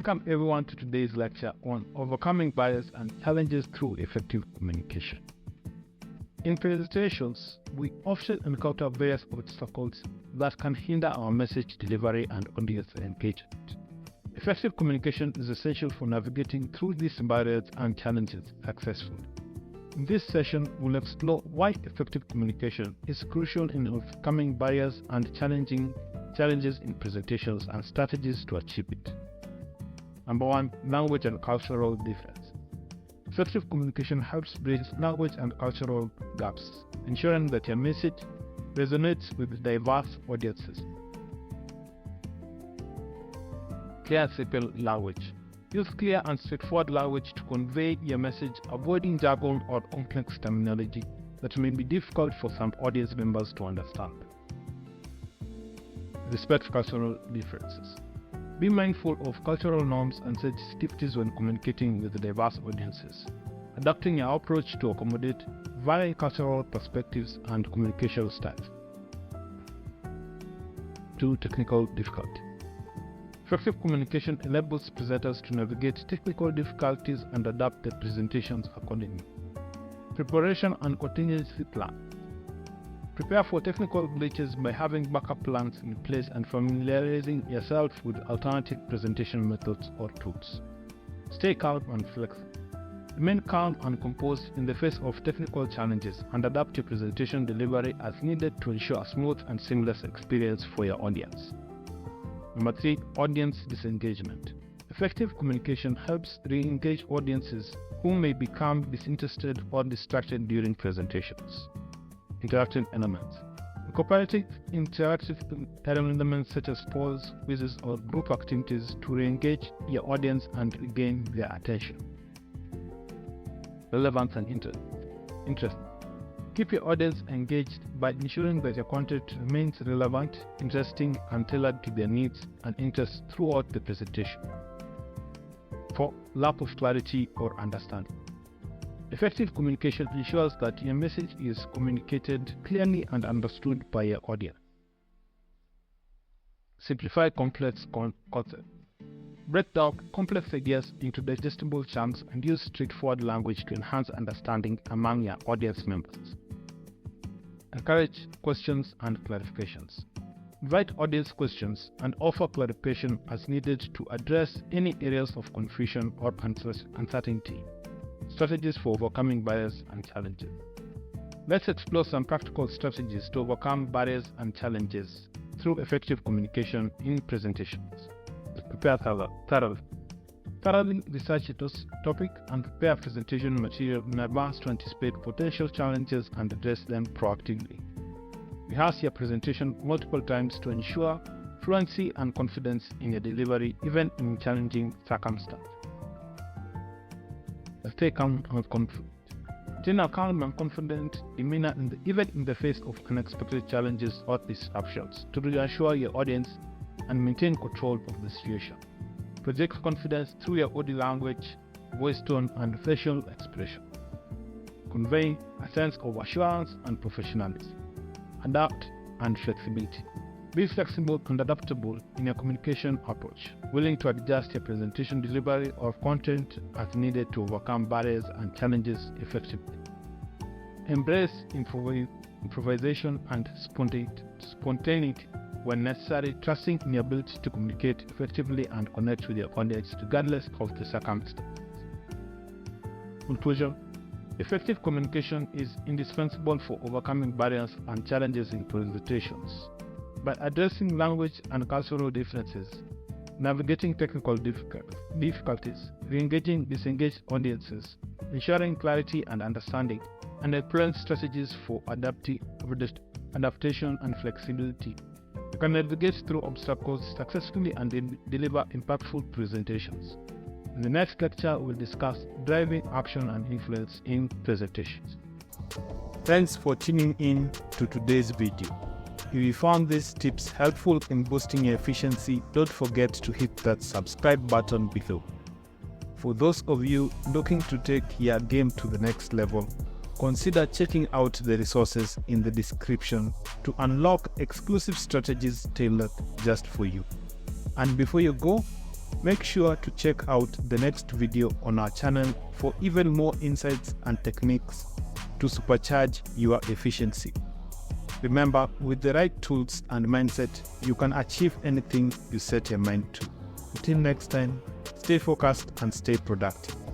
Welcome everyone to today's lecture on overcoming barriers and challenges through effective communication. In presentations, we often encounter various obstacles that can hinder our message delivery and audience engagement. Effective communication is essential for navigating through these barriers and challenges successfully. In this session, we'll explore why effective communication is crucial in overcoming barriers and challenges in presentations and strategies to achieve it. Number 1. Language and cultural difference. Effective communication helps bridge language and cultural gaps, ensuring that your message resonates with diverse audiences. Clear and simple language. Use clear and straightforward language to convey your message, avoiding jargon or complex terminology that may be difficult for some audience members to understand. Respect cultural differences. Be mindful of cultural norms and sensitivities when communicating with diverse audiences, adapting your approach to accommodate varying cultural perspectives and communication styles. 2. Technical difficulty. Effective communication enables presenters to navigate technical difficulties and adapt their presentations accordingly. Preparation and contingency plan. Prepare for technical glitches by having backup plans in place and familiarizing yourself with alternative presentation methods or tools. Stay calm and flexible. Remain calm and composed in the face of technical challenges and adapt your presentation delivery as needed to ensure a smooth and seamless experience for your audience. Number 3. Audience disengagement. Effective communication helps re-engage audiences who may become disinterested or distracted during presentations. Interactive elements. Incorporating interactive elements such as polls, quizzes, or group activities to re-engage your audience and regain their attention. Relevance and interest. Keep your audience engaged by ensuring that your content remains relevant, interesting, and tailored to their needs and interests throughout the presentation. 4. Lack of clarity or understanding. Effective communication ensures that your message is communicated clearly and understood by your audience. Simplify complex concepts. Break down complex ideas into digestible chunks and use straightforward language to enhance understanding among your audience members. Encourage questions and clarifications. Invite audience questions and offer clarification as needed to address any areas of confusion or uncertainty. Strategies for overcoming barriers and challenges. Let's explore some practical strategies to overcome barriers and challenges through effective communication in presentations. Prepare thoroughly. Thoroughly research a topic and prepare presentation material in advance to anticipate potential challenges and address them proactively. Rehearse your presentation multiple times to ensure fluency and confidence in your delivery even in challenging circumstances. Stay calm and confident. Maintain a calm and confident demeanor even in the face of unexpected challenges or disruptions to reassure your audience and maintain control of the situation. Project confidence through your body language, voice tone, and facial expression. Convey a sense of assurance and professionalism. Adapt and flexibility. Be flexible and adaptable in your communication approach, willing to adjust your presentation delivery or content as needed to overcome barriers and challenges effectively. Embrace improvisation and spontaneity when necessary, trusting in your ability to communicate effectively and connect with your audience regardless of the circumstances. Conclusion. Effective communication is indispensable for overcoming barriers and challenges in presentations. By addressing language and cultural differences, navigating technical difficulties, re-engaging disengaged audiences, ensuring clarity and understanding, and employing strategies for adaptation and flexibility, you can navigate through obstacles successfully and deliver impactful presentations. In the next lecture, we'll discuss driving action and influence in presentations. Thanks for tuning in to today's video. If you found these tips helpful in boosting your efficiency, don't forget to hit that subscribe button below. For those of you looking to take your game to the next level, consider checking out the resources in the description to unlock exclusive strategies tailored just for you. And before you go, Make sure to check out the next video on our channel for even more insights and techniques to supercharge your efficiency. Remember, with the right tools and mindset, you can achieve anything you set your mind to. Until next time, stay focused and stay productive.